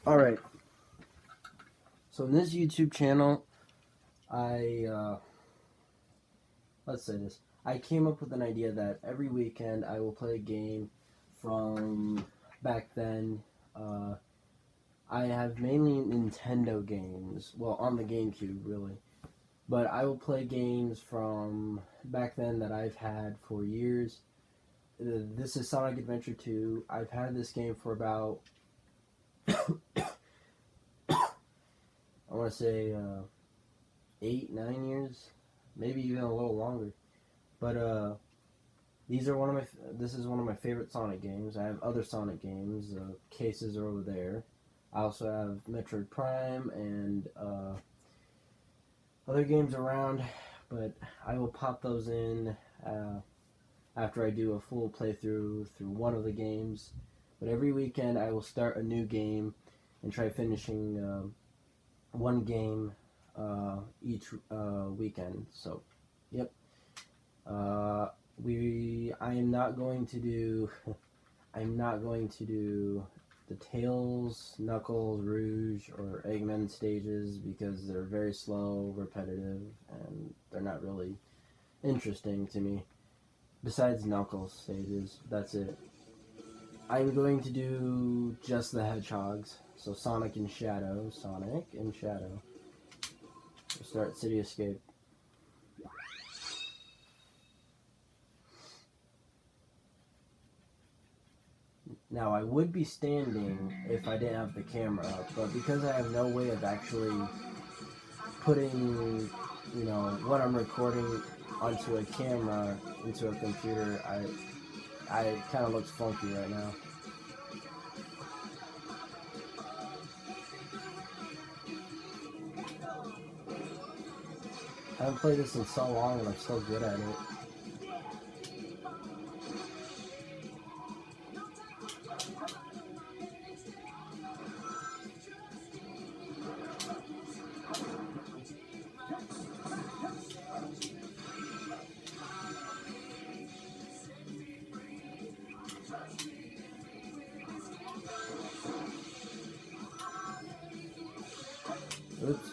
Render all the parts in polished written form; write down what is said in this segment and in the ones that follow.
Alright, so in this YouTube channel, let's say this. I came up with an idea that every weekend I will play a game from back then. I have mainly Nintendo games, well, on the GameCube, really. But I will play games from back then that I've had for years. This is Sonic Adventure 2. I've had this game for about I want to say 8, 9 years, maybe even a little longer. But these are this is one of my favorite Sonic games. I have other Sonic games. Cases are over there. I also have Metroid Prime and other games around, but I will pop those in after I do a full playthrough through one of the games. But every weekend I will start a new game and try finishing one game each weekend. So, yep. I am not going to do the Tails, Knuckles, Rouge, or Eggman stages because they're very slow, repetitive, and they're not really interesting to me. Besides Knuckles stages, that's it. I'm going to do just the Hedgehogs. So Sonic and Shadow. We'll start City Escape. Now, I would be standing if I didn't have the camera up, but because I have no way of actually putting, what I'm recording onto a camera, into a computer, it kind of looks funky right now. I haven't played this in so long and I'm so good at it. Oops.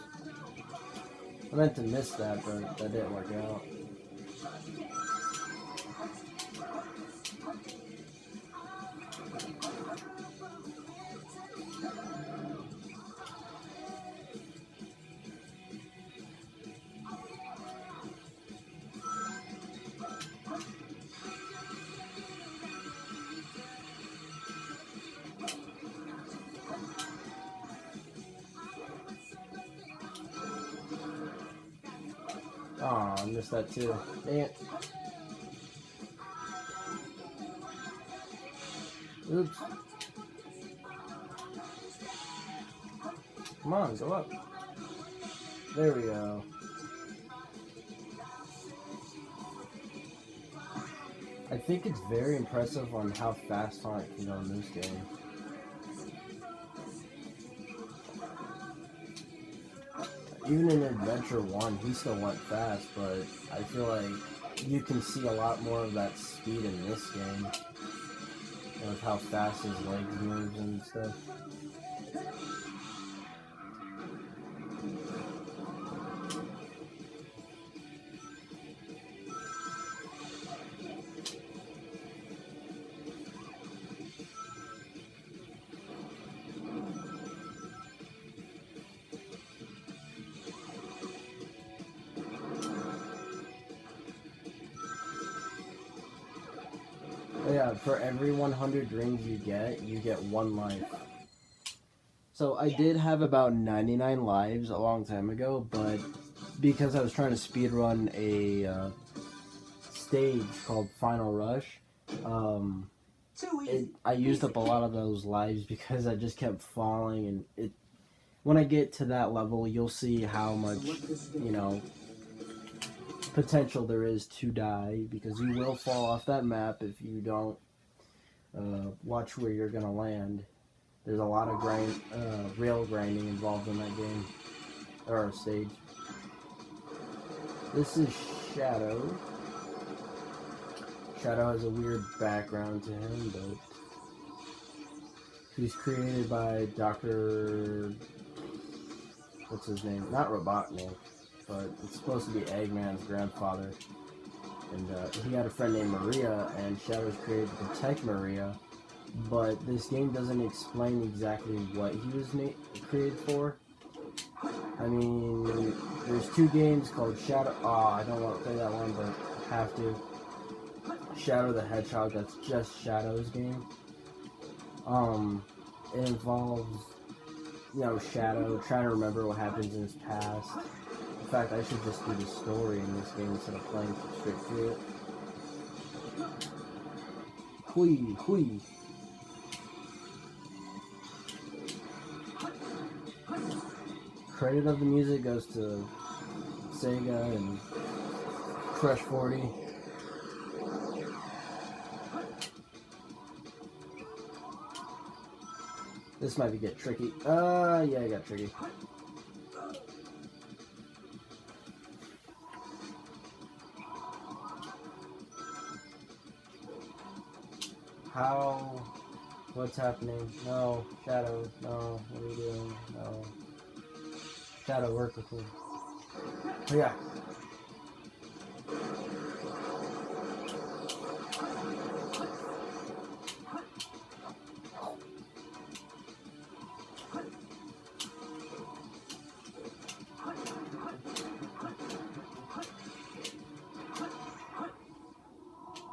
I meant to miss that, but that didn't work out. Aw, I missed that too. Dang it. Oops. Come on, go up. There we go. I think it's very impressive on how fast Sonic can go in this game. Even in Adventure 1, he still went fast, but I feel like you can see a lot more of that speed in this game. With how fast his legs move and stuff. Yeah, for every 100 rings you get 1 life. So I did have about 99 lives a long time ago, but because I was trying to speedrun a stage called Final Rush, I used up a lot of those lives because I just kept falling, and when I get to that level, you'll see how much, potential there is to die, because you will fall off that map if you don't watch where you're gonna land. There's a lot of rail grinding involved in that game, or stage. This is Shadow. Shadow has a weird background to him, but He's created by Dr. What's his name? Not Robotnik, but it's supposed to be Eggman's grandfather. And he had a friend named Maria, and Shadow was created to protect Maria. But this game doesn't explain exactly what he was created for. I mean, there's two games called Shadow. Oh, I don't want to play that one, but I have to. Shadow the Hedgehog. That's just Shadow's game. It involves, Shadow trying to remember what happens in his past. In fact, I should just do the story in this game instead of playing straight through it. Hui, hui. Credit of the music goes to Sega and Crush 40. This might get tricky. Yeah, I got tricky. How? What's happening? No. Shadow. No. What are you doing? No. Shadow, work with me. Oh, yeah.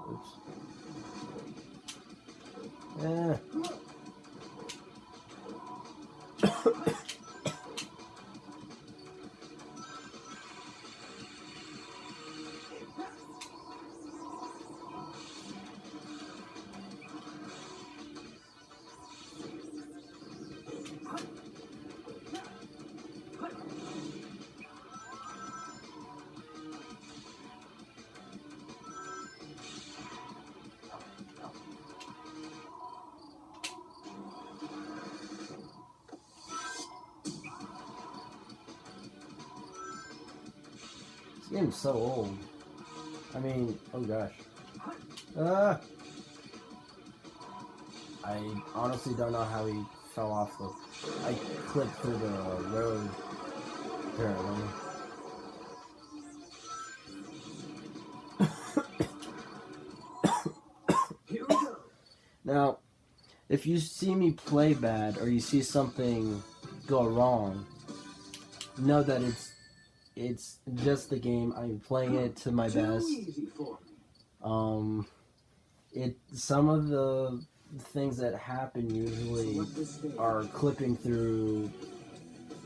Oops. Yeah. This game's so old. I mean, oh gosh. I honestly don't know how he fell off the... I clipped through the road, apparently. Here we go. Now, if you see me play bad or you see something go wrong, know that it's just the game. I'm playing it to my best. Some of the things that happen usually are clipping through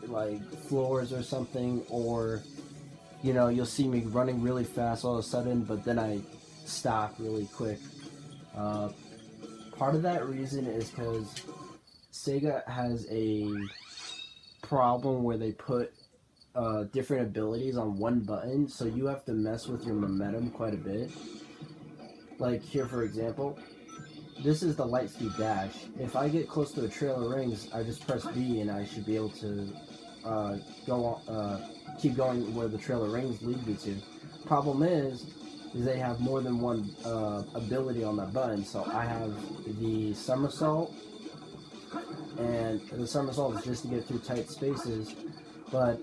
like floors or something, or you'll see me running really fast all of a sudden, but then I stop really quick. Part of that reason is because Sega has a problem where they put different abilities on one button, so you have to mess with your momentum quite a bit. Like here, for example, this is the light speed dash. If I get close to a trail of rings, I just press B and I should be able to keep going where the trail of rings lead me to. Problem is they have more than one ability on that button. So I have the somersault, and the somersault is just to get through tight spaces, but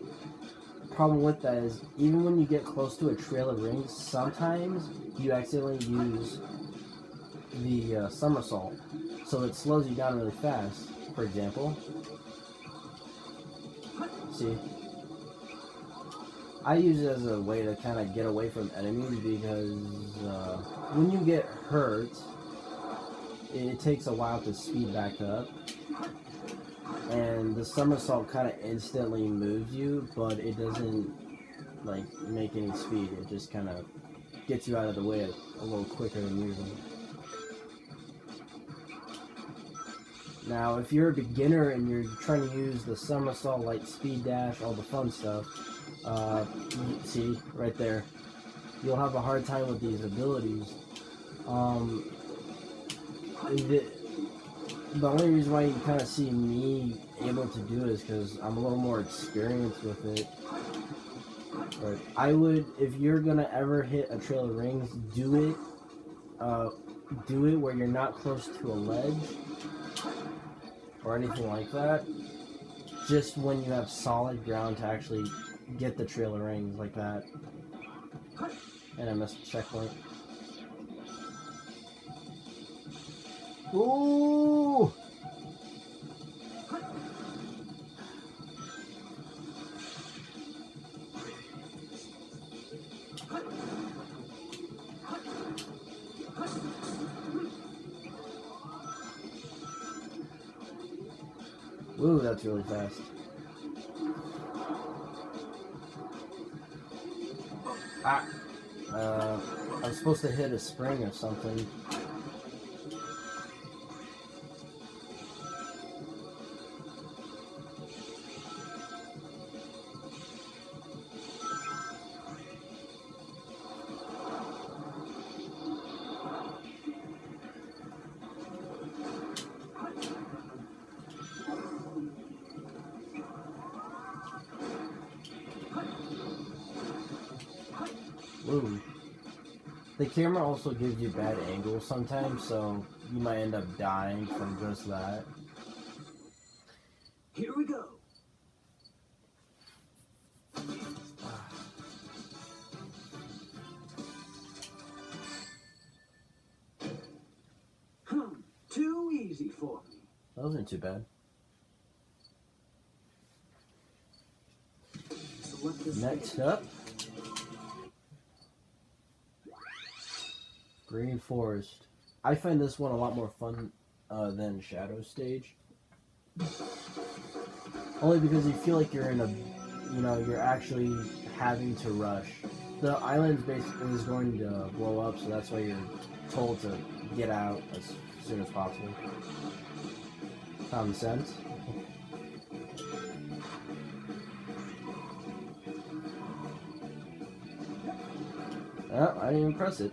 the problem with that is even when you get close to a trail of rings, sometimes you accidentally use the somersault, so it slows you down really fast. For example, see, I use it as a way to kind of get away from enemies because when you get hurt, it takes a while to speed back up, and the somersault kind of instantly moves you, but it doesn't like make any speed. It just kind of gets you out of the way a little quicker than usual. Now, if you're a beginner and you're trying to use the somersault, light speed dash, all the fun stuff, see right there, you'll have a hard time with these abilities. The only reason why you kind of see me able to do it is because I'm a little more experienced with it. But I would, if you're gonna ever hit a trail of rings, do it where you're not close to a ledge. or anything like that. Just when you have solid ground to actually get the trail of rings like that. And I missed the checkpoint. Ooh! Ooh, that's really fast. Ah! I was supposed to hit a spring or something. Ooh. The camera also gives you bad angles sometimes, so you might end up dying from just that. Here we go. Too easy for me. That wasn't too bad. Next up, Green Forest. I find this one a lot more fun than Shadow Stage. Only because you feel like you're in a, you're actually having to rush. The island basically is going to blow up, so that's why you're told to get out as soon as possible. Common sense. Oh, I didn't even press it.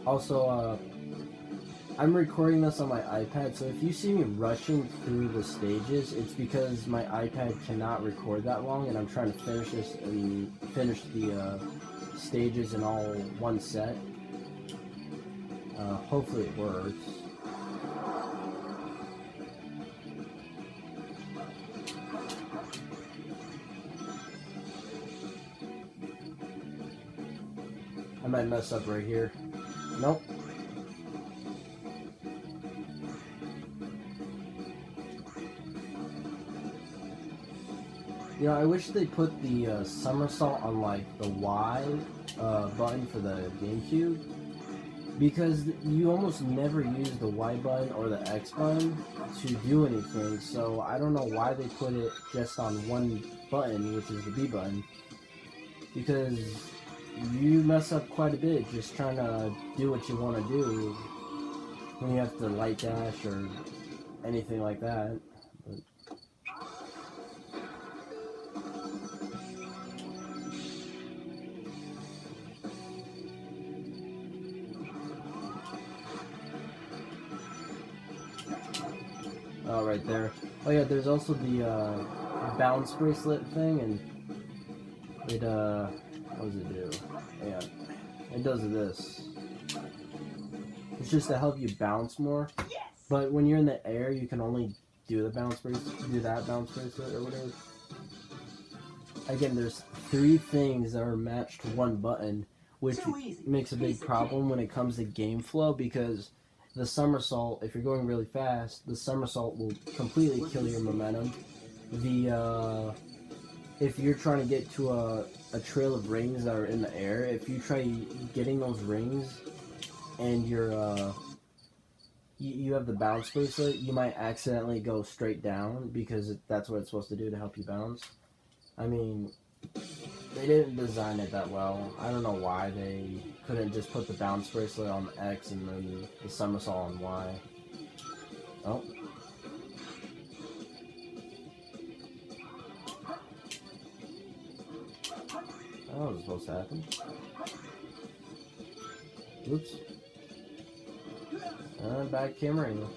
Also, I'm recording this on my iPad, so if you see me rushing through the stages, it's because my iPad cannot record that long, and I'm trying to finish this and finish the stages in all one set. Hopefully it works. I might mess up right here. Nope. I wish they put the somersault on like the Y button for the GameCube, because you almost never use the Y button or the X button to do anything, so I don't know why they put it just on one button, which is the B button, because you mess up quite a bit just trying to do what you want to do when you have to light dash or anything like that. But oh, right there. Oh yeah, there's also the bounce bracelet thing, and it what does it do? Yeah, it does this. It's just to help you bounce more. Yes! But when you're in the air, you can only do the bounce bracelet, do that bounce bracelet or whatever. Again, there's 3 things that are matched to one button, which makes a big problem when it comes to game flow, because the somersault, if you're going really fast, the somersault will completely kill your momentum. If you're trying to get to a trail of rings that are in the air, if you try getting those rings and you have the bounce bracelet, you might accidentally go straight down, because that's what it's supposed to do to help you bounce. I mean, they didn't design it that well. I don't know why they couldn't just put the bounce bracelet on X and then the somersault on Y. Oh. That wasn't supposed to happen. Oops. Bad camera angle.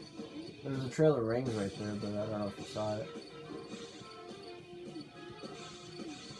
There's a trail of rings right there, but I don't know if you saw it.